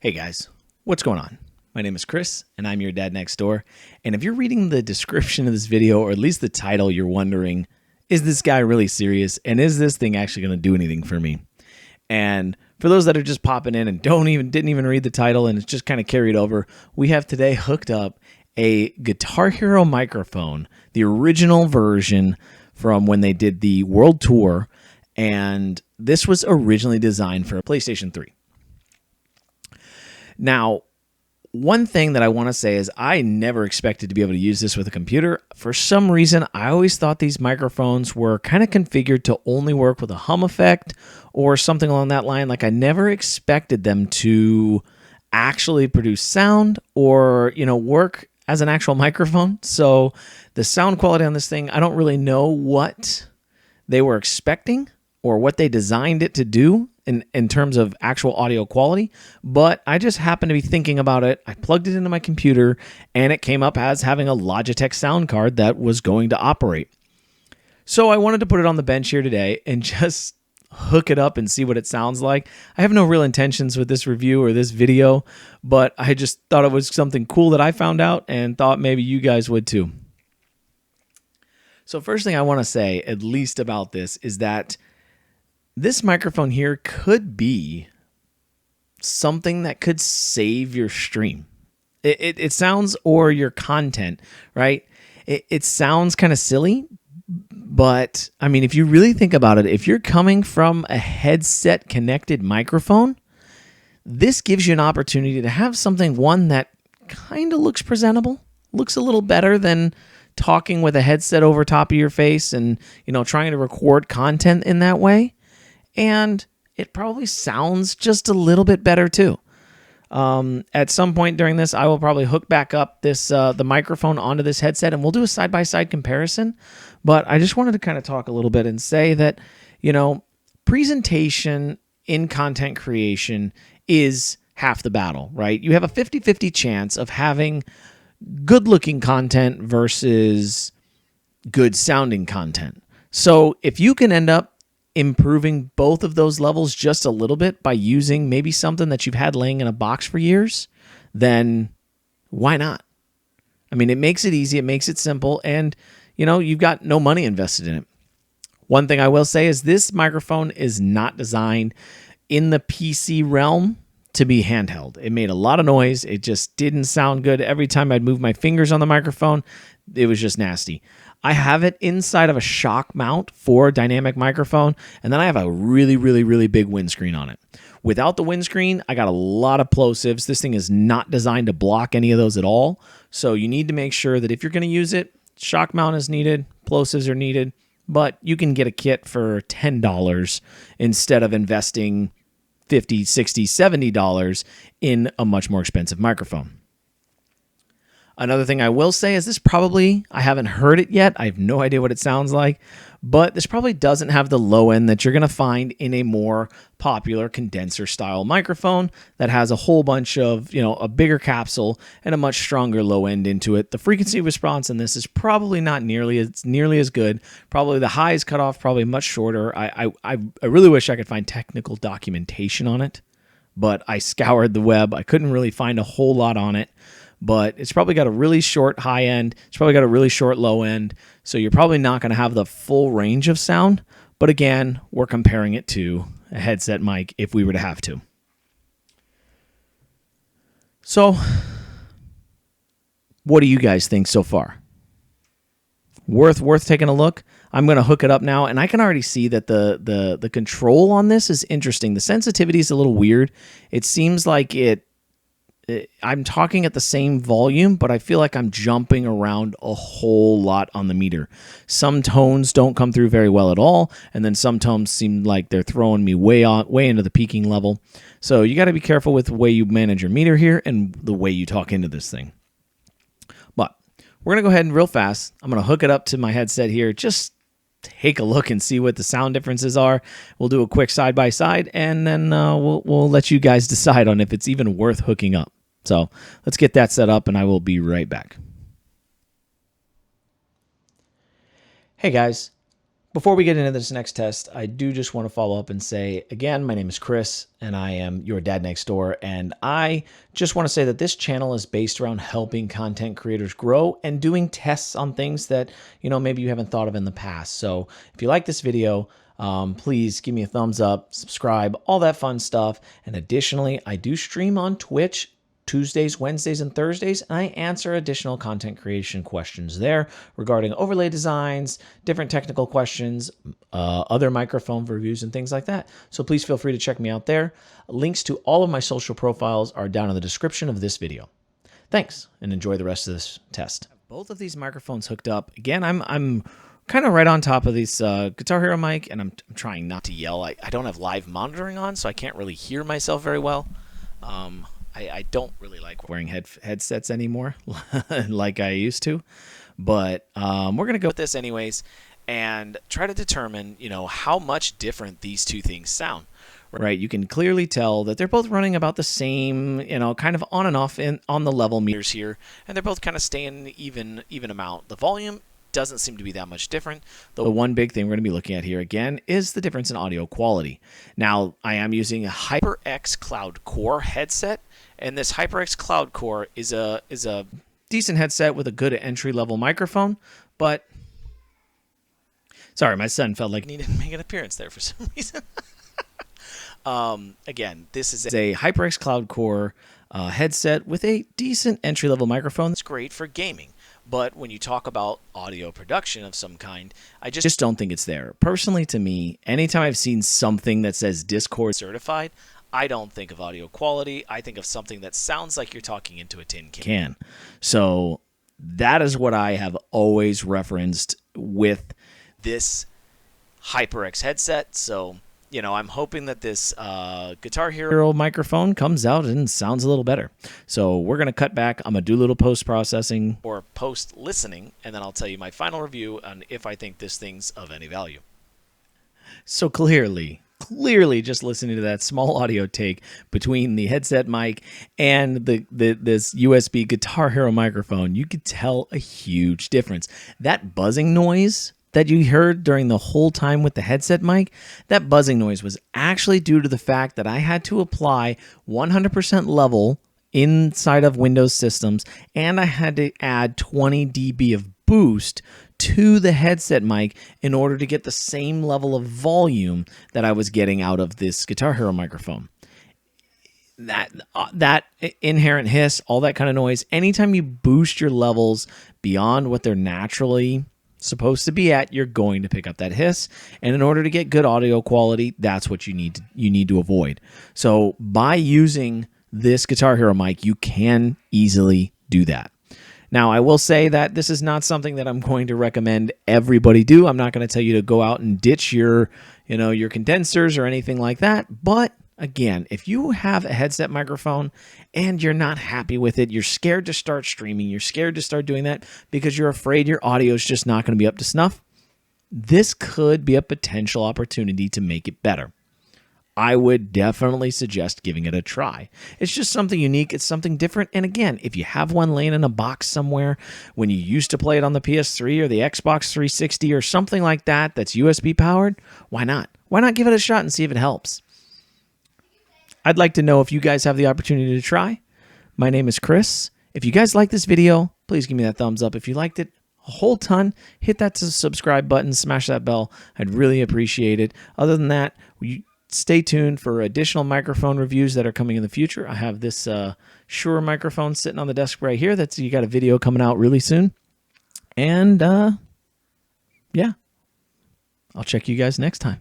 Hey guys, what's going on? My name is Chris, and I'm your dad next door. And if you're reading the description of this video, or at least the title, you're wondering, is this guy really serious? And is this thing actually going to do anything for me? And for those that are just popping in and didn't even read the title and it's just kind of carried over, we have today hooked up a Guitar Hero microphone, the original version from when they did the world tour. And this was originally designed for a PlayStation 3. Now, one thing that I want to say is I never expected to be able to use this with a computer. For some reason, I always thought these microphones were kind of configured to only work with a hum effect or something along that line. Like I never expected them to actually produce sound or, work as an actual microphone. So the sound quality on this thing, I don't really know what they were expecting or what they designed it to do in terms of actual audio quality, but I just happened to be thinking about it. I plugged it into my computer, and it came up as having a Logitech sound card that was going to operate. So I wanted to put it on the bench here today and just hook it up and see what it sounds like. I have no real intentions with this review or this video, but I just thought it was something cool that I found out and thought maybe you guys would too. So first thing I want to say, at least about this, is that this microphone here could be something that could save your stream. It sounds, or your content, right? It sounds kind of silly, but I mean, if you really think about it, if you're coming from a headset connected microphone, this gives you an opportunity to have something, one, that kind of looks presentable, looks a little better than talking with a headset over top of your face and, trying to record content in that way. And it probably sounds just a little bit better too. At some point during this, I will probably hook back up the microphone onto this headset, and we'll do a side-by-side comparison. But I just wanted to kind of talk a little bit and say that, presentation in content creation is half the battle, right? You have a 50-50 chance of having good-looking content versus good-sounding content. So if you can end up improving both of those levels just a little bit by using maybe something that you've had laying in a box for years, then why not? I mean, it makes it easy, it makes it simple, and you've got no money invested in it. One thing I will say is this microphone is not designed in the PC realm to be handheld. It made a lot of noise. It just didn't sound good. Every time I'd move my fingers on the microphone, it was just nasty. I have it inside of a shock mount for a dynamic microphone, and then I have a really, really, really big windscreen on it. Without the windscreen, I got a lot of plosives. This thing is not designed to block any of those at all, so you need to make sure that if you're going to use it, shock mount is needed, plosives are needed, but you can get a kit for $10 instead of investing $50, $60, $70 in a much more expensive microphone. Another thing I will say is I haven't heard it yet. I have no idea what it sounds like, but this probably doesn't have the low end that you're going to find in a more popular condenser style microphone that has a whole bunch of, a bigger capsule and a much stronger low end into it. The frequency response in this is probably not nearly as good. Probably the high is cut off probably much shorter. I really wish I could find technical documentation on it, but I scoured the web. I couldn't really find a whole lot on it. But it's probably got a really short high end. It's probably got a really short low end. So you're probably not going to have the full range of sound. But again, we're comparing it to a headset mic if we were to have to. So what do you guys think so far? Worth taking a look? I'm going to hook it up now, and I can already see that the control on this is interesting. The sensitivity is a little weird. It seems like I'm talking at the same volume, but I feel like I'm jumping around a whole lot on the meter. Some tones don't come through very well at all, and then some tones seem like they're throwing me way into the peaking level. So you got to be careful with the way you manage your meter here and the way you talk into this thing. But we're going to go ahead and real fast, I'm going to hook it up to my headset here. Just take a look and see what the sound differences are. We'll do a quick side-by-side, and then we'll let you guys decide on if it's even worth hooking up. So let's get that set up, and I will be right back. Hey guys, Before we get into this next test, I do just want to follow up and say, again, my name is Chris, and I am your dad next door. And I just want to say that this channel is based around helping content creators grow and doing tests on things that, maybe you haven't thought of in the past. So if you like this video, please give me a thumbs up, subscribe, all that fun stuff. And additionally, I do stream on Twitch Tuesdays, Wednesdays, and Thursdays, and I answer additional content creation questions there regarding overlay designs, different technical questions, other microphone reviews, and things like that. So please feel free to check me out there. Links to all of my social profiles are down in the description of this video. Thanks, and enjoy the rest of this test. Both of these microphones hooked up. Again, I'm kind of right on top of this Guitar Hero mic, and I'm trying not to yell. I don't have live monitoring on, so I can't really hear myself very well. I don't really like wearing headsets anymore like I used to, but we're going to go with this anyways and try to determine, how much different these two things sound, right? You can clearly tell that they're both running about the same, kind of on and off on the level meters here, and they're both kind of staying even amount. The volume doesn't seem to be that much different. The one big thing we're going to be looking at here again is the difference in audio quality. Now, I am using a HyperX Cloud Core headset, and this HyperX Cloud Core is a decent headset with a good entry-level microphone, but sorry, my son felt like he needed to make an appearance there for some reason. Again, this is a HyperX Cloud Core headset with a decent entry-level microphone. It's great for gaming. But when you talk about audio production of some kind, I just don't think it's there. Personally, to me, anytime I've seen something that says Discord certified, I don't think of audio quality. I think of something that sounds like you're talking into a tin can. So that is what I have always referenced with this HyperX headset. So, I'm hoping that this Guitar Hero microphone comes out and sounds a little better. So we're going to cut back. I'm going to do a little post-processing or post-listening, and then I'll tell you my final review on if I think this thing's of any value. So clearly, just listening to that small audio take between the headset mic and this USB Guitar Hero microphone, you could tell a huge difference. That buzzing noise that you heard during the whole time with the headset mic, that buzzing noise was actually due to the fact that I had to apply 100% level inside of Windows systems, and I had to add 20 dB of boost to the headset mic in order to get the same level of volume that I was getting out of this Guitar Hero microphone. That inherent hiss, all that kind of noise, anytime you boost your levels beyond what they're naturally supposed to be at, you're going to pick up that hiss, and in order to get good audio quality, that's what you need to avoid. So by using this Guitar Hero mic, you can easily do that. Now, I will say that this is not something that I'm going to recommend everybody do. I'm not going to tell you to go out and ditch your condensers or anything like that, but again, if you have a headset microphone and you're not happy with it, you're scared to start streaming, you're scared to start doing that because you're afraid your audio is just not going to be up to snuff, this could be a potential opportunity to make it better. I would definitely suggest giving it a try. It's just something unique. It's something different. And again, if you have one laying in a box somewhere when you used to play it on the PS3 or the Xbox 360 or something like that that's USB powered, why not? Why not give it a shot and see if it helps? I'd like to know if you guys have the opportunity to try. My name is Chris. If you guys like this video, please give me that thumbs up. If you liked it a whole ton, hit that subscribe button, smash that bell. I'd really appreciate it. Other than that, stay tuned for additional microphone reviews that are coming in the future. I have this Shure microphone sitting on the desk right here. You got a video coming out really soon. And yeah, I'll check you guys next time.